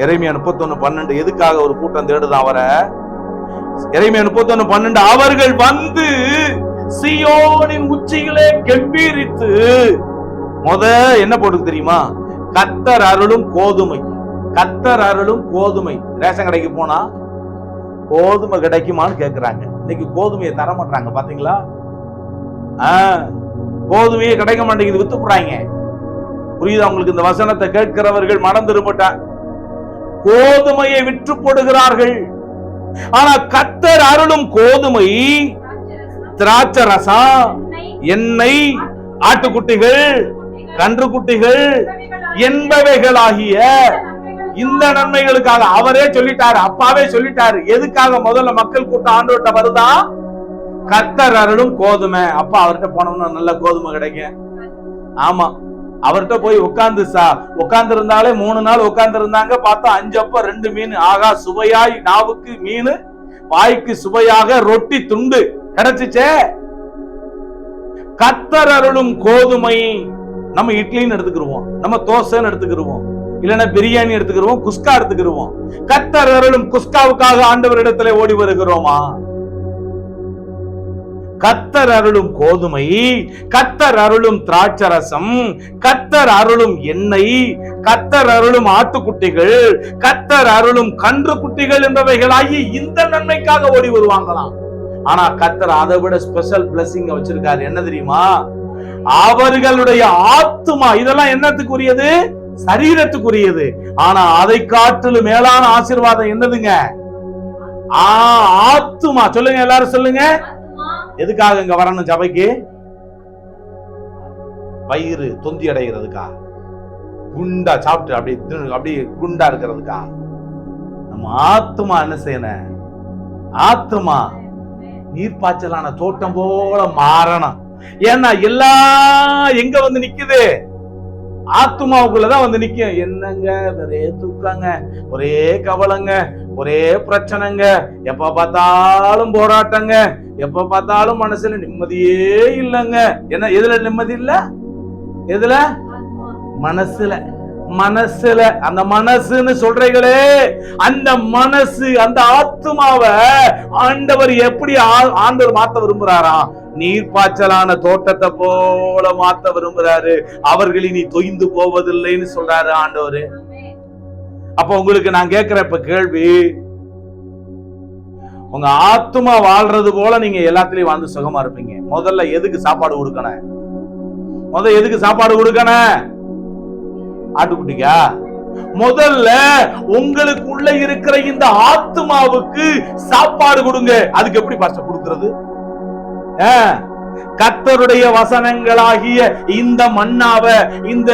எரேமியா 31:12 எதுக்காக ஒரு கூட்டம் தேடுதான் அவரை? எரேமியா 31:12 அவர்கள் வந்து சீயோனின் உச்சிகளே கெம்பீரித்து, என்ன போட்டு தெரியுமா? கர்த்தர் அருளும் கோதுமை. கர்த்தர் அருளும் கோதுமை. ரேஷன் கடைக்கு போனா கோதுமை கிடைக்குமான்னு கேக்குறாங்க. இன்னைக்கு கோதுமையை தர மாட்டாங்க, பாத்தீங்களா? கோதுமையே கிடைக்க மாட்டேங்குது, வித்து போறாங்க. புரியுதா உங்களுக்கு? இந்த வசனத்தை கேட்கிறவர்கள் மனம் திரும்பட்டாங்க. கோதுமையை விற்று போடுகிறார்கள். ஆனா கர்த்தர் அருளும் கோதுமை, திராட்சை ரசம், எண்ணெய், ஆட்டுக்குட்டிகள், கன்றுக்குட்டிகள் என்பவைகளாகிய இந்த நன்மைகளுக்காக அவரே சொல்லிட்டாரு, அப்பாவே சொல்லிட்டாரு. எதுக்காக முதல்ல மக்கள் கூட்டம் ஆண்டவர்கிட்ட வருதா? கர்த்தர் அருளும் கோதுமை. அப்பா அவர்கிட்ட போனோம்னா நல்ல கோதுமை கிடைக்கும். ஆமா, அவர்கிட்ட போய் உட்கார்ந்து இருந்தாலே 3 நாள் உட்கார்ந்து இருந்தாங்க. பார்த்தா 5 அப்ப 2 மீன். ஆகா, சுவையாய் நாவுக்கு மீன், வாய்க்கு சுவையாக ரொட்டி துண்டு கிடைச்சிச்சே. கர்த்தர் அருளும் கோதுமை. நம்ம இட்லின்னு எடுத்துக்கிருவோம், நம்ம தோசைன்னு எடுத்துக்கிருவோம், இல்லைன்னா பிரியாணி எடுத்துக்கிருவோம், குஸ்கா எடுத்துக்கிருவோம். கர்த்தர் அருளும் குஸ்காவுக்காக ஆண்டவரிடத்துல ஓடி வருகிறோமா? கர்த்தர் அருளும் கோதுமை, கர்த்தர் அருளும் திராட்சை ரசம், கர்த்தர் அருளும் எண்ணெய், கர்த்தர் அருளும் ஆட்டுக்குட்டிகள், கர்த்தர் அருளும் கன்று குட்டிகள் என்பவைகளாகி இந்த நன்மைக்காக ஓடி வருவாங்களாம். ஆனா கர்த்தர் அதை விட ஸ்பெஷல் பிளஸிங் வச்சிருக்காரு. என்ன தெரியுமா? அவர்களுடைய ஆத்துமா. இதெல்லாம் என்னத்துக்குரியது? சரீரத்துக்குரியது. ஆனா அதை காட்டிலும் மேலான ஆசீர்வாதம் என்னதுங்க? ஆத்துமா. சொல்லுங்க, எல்லாரும் சொல்லுங்க. எதுக்காக இங்க வரணும் சபைக்கு? வயிறு தொந்தி அடைகிறதுக்கா? குண்டா சாப்பிட்டு அப்படியே குண்டா இருக்கிறதுக்கா? நம்ம ஆத்துமா என்ன செய்யணும்? ஆத்துமா நீர்ப்பாய்ச்சலான தோட்டம் போல மாறணும். ஏன்னா எல்லாம் எங்க வந்து நிக்குது? ஆத்துமாவுக்குள்ளதான் வந்து நிக்கும். என்னங்க ஒரே துக்கங்க, ஒரே கவலைங்க, ஒரே பிரச்சனைங்க, எப்ப பார்த்தாலும் போராட்டங்க, எப்ப பார்த்தாலும் மனசுல நிம்மதியே இல்லைங்க. என்ன, எதுல நிம்மதி இல்ல? எதுல? மனசுல. மனசுல. அந்த மனசுன்னு சொல்றீங்களே, அந்த மனசு, அந்த ஆத்துமாவை ஆண்டவர் எப்படி ஆண்டவர் மாத்த விரும்புறாரா? நீர்ப்பாய்ச்சலான தோட்டத்தை போல மாத்த விரும்புறாரு. அவர்கள் இனி தொய்ந்து போவதில்லைன்னு சொல்றாரு ஆண்டவர். அப்ப உங்களுக்கு நான் கேட்கிற இப்ப கேள்வி, உங்க ஆத்துமா வாழ்றது போல நீங்க எல்லாத்திலயும் வாழ்ந்து சுகமா இருப்பீங்க. முதல்ல எதுக்கு சாப்பாடு கொடுக்கணும்? எதுக்கு சாப்பாடு கொடுக்கணும்? ஆட்டுக்குட்டிக்கா? முதல்ல உங்களுக்குள்ள இருக்கிற இந்த ஆத்துமாவுக்கு சாப்பாடு கொடுங்க. அதுக்கு எப்படி பாஸ்டர் கொடுக்கிறது? கர்த்தருடைய வசனங்களாகிய இந்த மன்னாவ, இந்த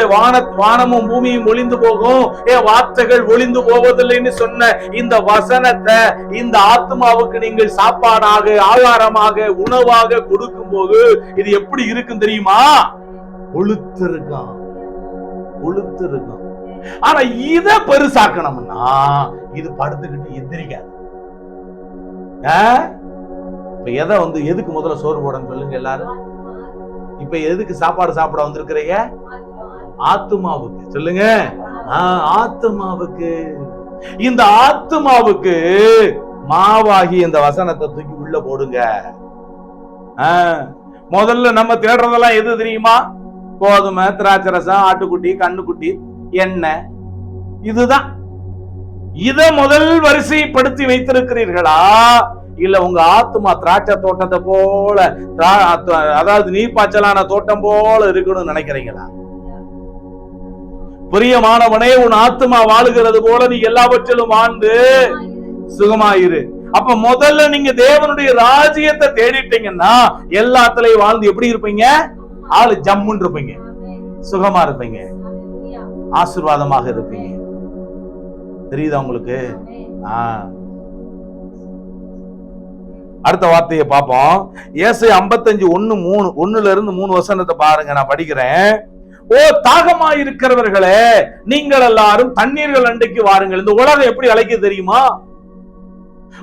வானமும் பூமியும் ஒளிந்து போகும், வார்த்தைகள் ஒளிந்து போவதில்லைன்னு சொன்ன இந்த வசனத்தை இந்த ஆத்மாவுக்கு நீங்கள் சாப்பாடாக, ஆகாரமாக, உணவாக கொடுக்கும் போது இது எப்படி இருக்கும் தெரியுமா? கொழுத்து இருக்கும். ஆனா இத பெருசாக்கணும்னா இது படுத்துக்கிட்டு எந்திரிக்காது. இப்ப எதுக்கு முதல்ல சோறு போடணும் சொல்லுங்க எல்லாரும்? இப்ப எதுக்கு சாப்பாடு சாப்பிட வந்திருக்கிறீங்க? ஆத்துமாவுக்கு. சொல்லுங்க, ஆத்துமாவுக்கு. இந்த ஆத்துமாவுக்கு மாவாகி இந்த வசனத்தை தூக்கி உள்ள போடுங்க. முதல்ல நம்ம தேடுறதெல்லாம் எது தெரியுமா? கோதுமை, திராட்சை ரசம், ஆட்டுக்குட்டி, கண்ணுக்குட்டி, எண்ணெய். இதுதான். இத முதல் வரிசைப்படுத்தி வைத்திருக்கிறீர்களா? இல்ல உங்க ஆத்துமா திராட்சை தோட்டத்தை போல, அதாவது நீர்ப்பாய்ச்சலான தோட்டம் போல இருக்கணும்னு நினைக்கிறீங்களா? பிரியமானவனே, உன் ஆத்துமா வாழுகிறது போல நீ எல்லாவற்றிலும் வாழ்ந்து சுகமாயிரு. அப்ப முதல்ல நீங்க தேவனுடைய ராஜ்யத்தை தேடிட்டீங்கன்னா எல்லாத்துலயும் வாழ்ந்து எப்படி இருப்பீங்க? ஆளு ஜம்முன்னு இருப்பீங்க, சுகமா இருப்பீங்க, ஆசீர்வாதமாக இருப்பீங்க. தெரியுதா உங்களுக்கு? அடுத்த வார்த்தையை பார்ப்போம். ஏசாயா 55:1-3 வசனத்தை பாருங்க, நான் படிக்கிறேன். ஓ தாகமா இருக்கிறவர்களே, நீங்கள் எல்லாரும் தண்ணீர்கள் அண்டைக்கு வாருங்கள். இந்த உலகம் எப்படி அழைக்க தெரியுமா?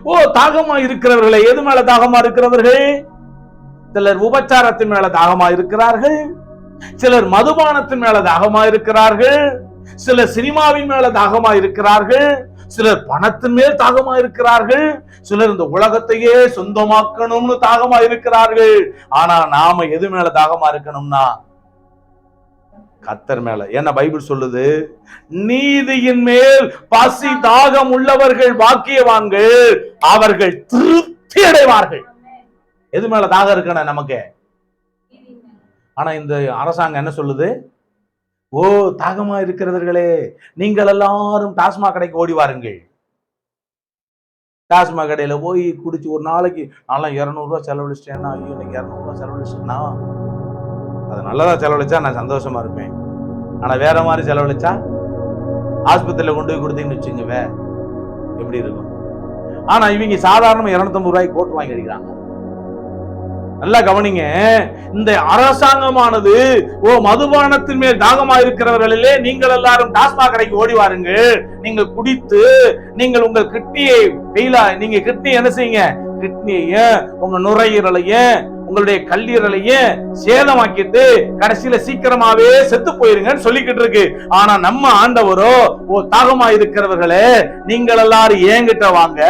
ஓ தாகமா இருக்கிறவர்களே. எது மேல தாகமா இருக்கிறவர்கள்? சிலர் உபச்சாரத்தின் மேல தாகமா இருக்கிறார்கள், சிலர் மதுபானத்தின் மேல தாகமா இருக்கிறார்கள், சிலர் சினிமாவின் மேல தாகமா இருக்கிறார்கள், சிலர் பணத்தின் மேல் தாகமா இருக்கிறார்கள், சிலர் இந்த உலகத்தையே சொந்தமாக்கணும்னு தாகமா இருக்கிறார்கள். ஆனா நாம எது மேல தாகமா இருக்கணும்னா கர்த்தர் மேல. ஏன்னா பைபிள் சொல்லுது, நீதியின் மேல் பசி தாகம் உள்ளவர்கள் பாக்கியவான்கள், அவர்கள் திருப்தி அடைவார்கள். எது மேல தாகம் இருக்கணும் நமக்கு? ஆனா இந்த அரசாங்கம் என்ன சொல்லுது? ஓ தாகமா இருக்கிறவர்களே, நீங்கள் எல்லாரும் டாஸ்மாக் கடைக்கு ஓடி வாருங்கள். டாஸ்மாக் கடையில போய் குடிச்சு ஒரு நாளைக்கு நான்லாம் 200 ரூபாய் செலவழிச்சிட்டேன்னா, ஐயோ இன்னைக்கு 200 ரூபாய் செலவழிச்சுன்னா, அது நல்லதா செலவழிச்சா நான் சந்தோஷமா இருப்பேன். ஆனா வேற மாதிரி செலவழிச்சா, ஆஸ்பத்திரியில கொண்டு போய் கொடுத்தீங்கன்னு வச்சுங்க எப்படி இருக்கும்? ஆனா இவங்க சாதாரண 250 ரூபாய்க்கு கோட் வாங்கி அடிக்கிறாங்க. நல்லா கவனிங்க, இந்த அரசாங்கமானது மதுபானத்தின் மேல் தாகமா இருக்கிறவர்களிலே நீங்கள் எல்லாரும் டாஸ்மாக் கடைக்கு ஓடி வாருங்கள். நீங்கள் குடித்து நீங்கள் உங்கள் கிட்னியை நீங்க கிட்னி என்ன செய்யுங்க, கிட்னியையும் உங்க நுரையீரலையும் உங்களுடைய கல்லீரலையும் சேதமாக்கிட்டு கடைசியில சீக்கிரமாவே செத்து போயிருங்கன்னு சொல்லிக்கிட்டு இருக்கு. ஆனா நம்ம ஆண்டவரோ, தாகமா இருக்கிறவர்களே நீங்கள் எல்லாரும் என்கிட்ட வாங்க,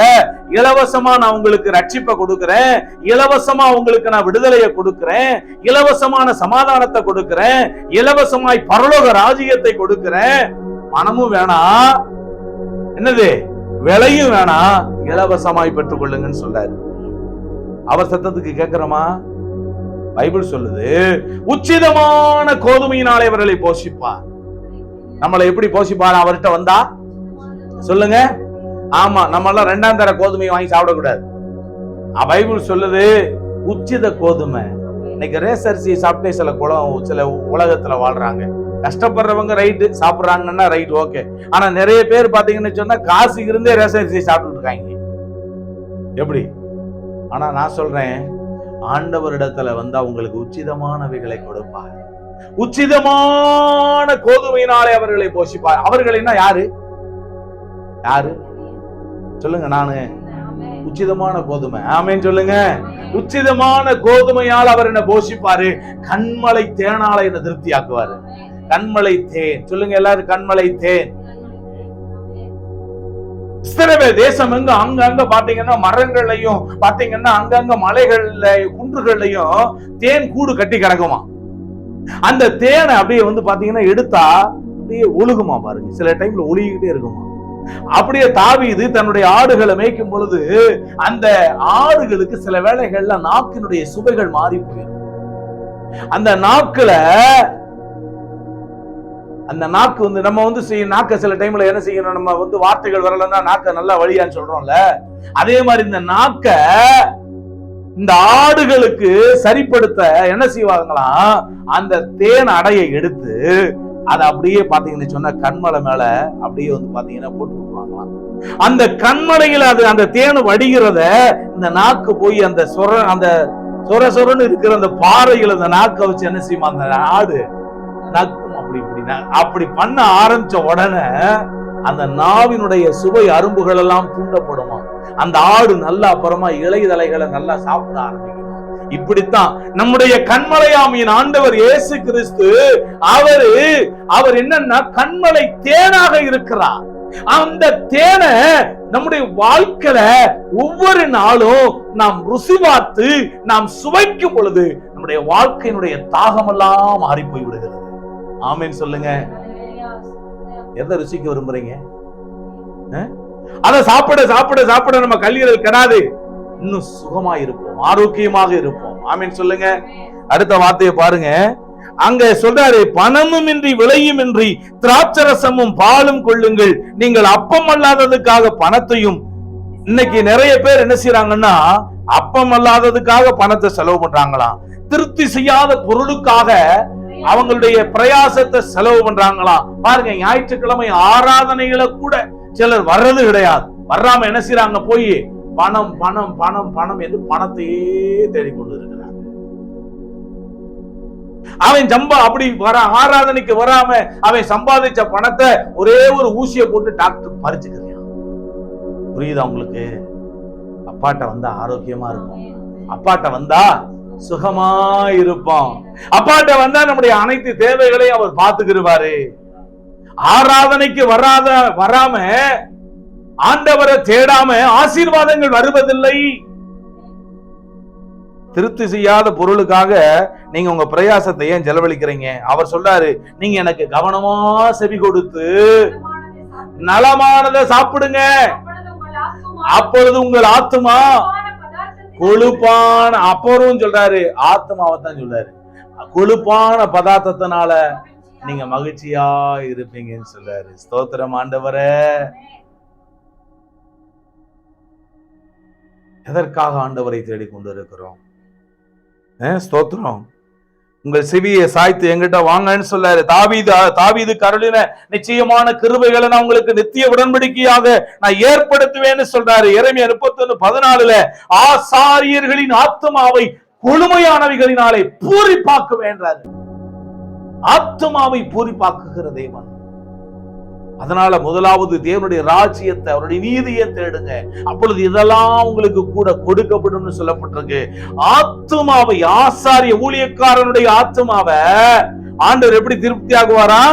இலவசமா நான் உங்களுக்கு ரட்சிப்பை கொடுக்கிறேன், இலவசமா உங்களுக்கு நான் விடுதலையை கொடுக்கிறேன், இலவசமான சமாதானத்தை கொடுக்கிறேன், இலவசமாய் பரலோக ராஜ்யத்தை கொடுக்கிறேன். பணமும் வேணாம், என்னது விலையும் வேணாம், இலவசமாய் பெற்றுக் கொள்ளுங்கன்னு சொல்றாரு. அவர் சத்தத்துக்கு கேட்கிறோமா? பைபிள் சொல்லுது, உச்சிதமான கோதுமையினாலே அவர்களை போஷிப்பார். நம்மளை எப்படி போஷிப்பார்? அவர்கிட்ட வந்தா சொல்லுங்க. ஆமா, நம்ம எல்லாம் 2ஆம் தர கோதுமையை வாங்கி சாப்பிடக்கூடாது. பைபிள் சொல்லுது உச்சித கோதுமை. இன்னைக்கு ரேசரிசி சாப்பிட்டே சில உலகத்துல வாழ்றாங்க. கஷ்டப்படுறவங்க ரைட்டு, சாப்பிடுறாங்கன்னா ரைட், ஓகே. ஆனா நிறைய பேர் பாத்தீங்கன்னு சொன்னா காசு இருந்தே ரேசரிசி சாப்பிட்டு இருக்காங்க. எப்படி? ஆனா நான் சொல்றேன், ஆண்டவரிடத்துல வந்தா உங்களுக்கு உச்சிதமானவைகளை கொடுப்பார். உச்சிதமான கோதுமையினாலே அவர்களை போஷிப்பார். அவர்கள்னா யாரு? யாரு சொல்லுங்க? நானு உச்சிதமான கோதுமை. ஆமேன் சொல்லுங்க. உச்சிதமான கோதுமையால் அவர் என்ன போஷிப்பாரு? கண்மலை தேனால என்ன திருப்தி ஆக்குவாரு. கண்மலை தேன் சொல்லுங்க எல்லாரும், கண்மலை தேன். இஸ்ரவேல் தேசம் எங்க அங்கங்க பாத்தீங்கன்னா மரங்கள்லயும் பாத்தீங்கன்னா அங்கங்க மலைகள்ல குன்றுகள்லயும் தேன் கூடு கட்டி கிடக்குமா. அந்த தேனை அப்படியே பாத்தீங்கன்னா எடுத்தா அப்படியே ஒழுகுமா பாருங்க, சில டைம்ல ஒழுகிக்கிட்டே இருக்குமா. அப்படியே தாவீது தன்னுடைய ஆடுகளை மேய்க்கும் பொழுது அந்த ஆடுகளுக்கு சில வேளைகள்ல நாக்கினுடைய சுவைகள் மாறி போயிடும். அந்த நாக்குல அந்த நாக்கு நம்ம நாக்க சில டைம்ல என்ன செய்யணும், நம்ம வார்த்தைகள் வரலன்னா நாக்க நல்லா வழியான்னு சொல்றோம்ல, அதே மாதிரி இந்த நாக்க இந்த ஆடுகளுக்கு சரிப்படுத்த என்ன செய்வாங்களாம், அந்த தேன் அடையை எடுத்து அதை அப்படியே பாத்தீங்கன்னு சொன்னா கண்மலை மேல அப்படியே பாத்தீங்கன்னா போட்டு விட்டுருவாங்களாம். அந்த கண்மலையில அந்த தேன் வடிகிறத இந்த நாக்கு போய் அந்த சொர சொரன்னு இருக்கிற அந்த பாறைகள் அந்த நாக்க வச்சு என்ன செய்யுமா அந்த ஆடு நக்கும். அப்படி பண்ண ஆரம்பிச்ச உடனே அந்த நாவினுடைய சுவை அரும்புகள் எல்லாம் தூண்டப்படுமா. அந்த ஆடு நல்லா அப்புறமா இலைதலைகளை நல்லா சாப்பிட ஆரம்பிக்கும். இப்படித்தான் நம்முடைய கண்மலையாமியின் ஆண்டவர் இயேசு கிறிஸ்து அவர் என்னன்னா கண்மலை தேனாக இருக்கிறார். அந்த தேனை நம்முடைய வாழ்க்கையில ஒவ்வொரு நாளும் நாம் ருசி பார்த்து நாம் சுவைக்கும் பொழுது நம்முடைய வாழ்க்கையினுடைய தாகமெல்லாம் மாறி போய் விடுகிறது. ஆமேன் சொல்லுங்க. எதை ருசிக்க விரும்புறீங்க? அதை சாப்பிட சாப்பிட சாப்பிட நம்ம கல்லீரல் கெடாது, இன்னும் சுகமா இருப்போம், ஆரோக்கியமாக இருப்போம். ஆமேன் சொல்லுங்க. அடுத்த வார்த்தையை பாருங்க, அங்க சொல்றாரு, பணமும் இன்றி விலையும் இன்றி திராட்சரசமும் பாலும் கொள்ளுங்கள், நீங்கள் அப்பம் அல்லாததுக்காக பணத்தையும். இன்னைக்கு நிறைய பேர் என்ன செய்யறாங்கன்னா அப்பம் அல்லாததுக்காக பணத்தை செலவு பண்றாங்களாம், திருப்தி செய்யாத பொருளுக்காக அவங்களுடைய பிரயாசத்தை செலவு பண்றாங்களாம். பாருங்க, ஞாயிற்றுக்கிழமை ஆராதனைகளை கூட சிலர் வர்றது கிடையாது. வர்றாம என்ன செய்யறாங்க, போய் பணம் பணம் பணம் பணம் என்று பணத்தையே தேடிக்கொண்டு இருக்கிறாங்க. அவன் அப்படி ஆராதனைக்கு வராம அவன் சம்பாதிச்ச பணத்தை ஒரே ஒரு ஊசியை போட்டு டாக்டர் பறிச்சுக்கிறான். புரியுதா உங்களுக்கு? அப்பாட்ட வந்தா ஆரோக்கியமா இருக்கும், அப்பாட்ட வந்தா சுகமா இருப்போம், அப்பாட்ட வந்தா நம்முடைய அனைத்து தேவைகளையும் அவர் பார்த்துக்கிருவாரு. ஆராதனைக்கு வராம ஆண்டவரை தேடாம ஆசீர்வாதங்கள் வருவதில்லை. திருப்தி செய்யாத பொருளுக்காக நீங்க உங்க பிரயாசத்தை ஏன் செலவழிக்கிறீங்க? அவர் சொல்றாரு, நீங்க எனக்கு கவனமா செவி கொடுத்து நலமானதை சாப்பிடுங்க, அப்பொழுது உங்கள் ஆத்துமா கொழுப்பான, அப்புறம் சொல்றாரு ஆத்மாவை தான் சொல்றாரு, கொழுப்பான பதார்த்தத்தினால நீங்க மகிழ்ச்சியா இருப்பீங்கன்னு சொல்றாரு. ஸ்தோத்திரம் ஆண்டவரே. எதற்காக ஆண்டவரை தேடிக்கொண்டு இருக்கிறோம்? ஸ்தோத்திரம். உங்கள் செவியை சாய்த்து எங்கிட்ட வாங்கன்னு சொல்லாரு. தாவீது கருளின நிச்சயமான கிருபைகளை நான் உங்களுக்கு நித்திய உடன்படிக்கையாக நான் ஏற்படுத்துவேன்னு சொல்றாரு. எரேமியா 31:14 ஆசாரியர்களின் ஆத்துமாவை கொழுமையானவைகளினாலே பூரிப்பாக்குவேன்றாரு. ஆத்துமாவை பூரிப்பாக்குகிற தேவன். அதனால முதலாவது தேவனுடைய ராஜ்யத்தை, அவருடைய நீதியை தேடுங்க, அப்பொழுது இதெல்லாம் உங்களுக்கு கூட கொடுக்கப்படும் சொல்லப்பட்டிருக்கு. ஆத்துமாவை, ஆசாரிய ஊழியக்காரனுடைய ஆத்துமாவை ஆண்டவர் எப்படி திருப்தியாகுவாரா?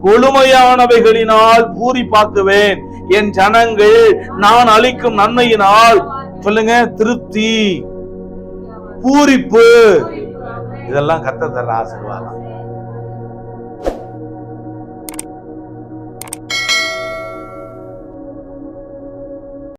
கொழுமையானவைகளினால் பூரிப்பாக்குவேன். என் ஜனங்கள் நான் அளிக்கும் நன்மையினால், சொல்லுங்க, திருப்தி, பூரிப்பு, இதெல்லாம் கர்த்தர் தர ஆசீர்வாதம்.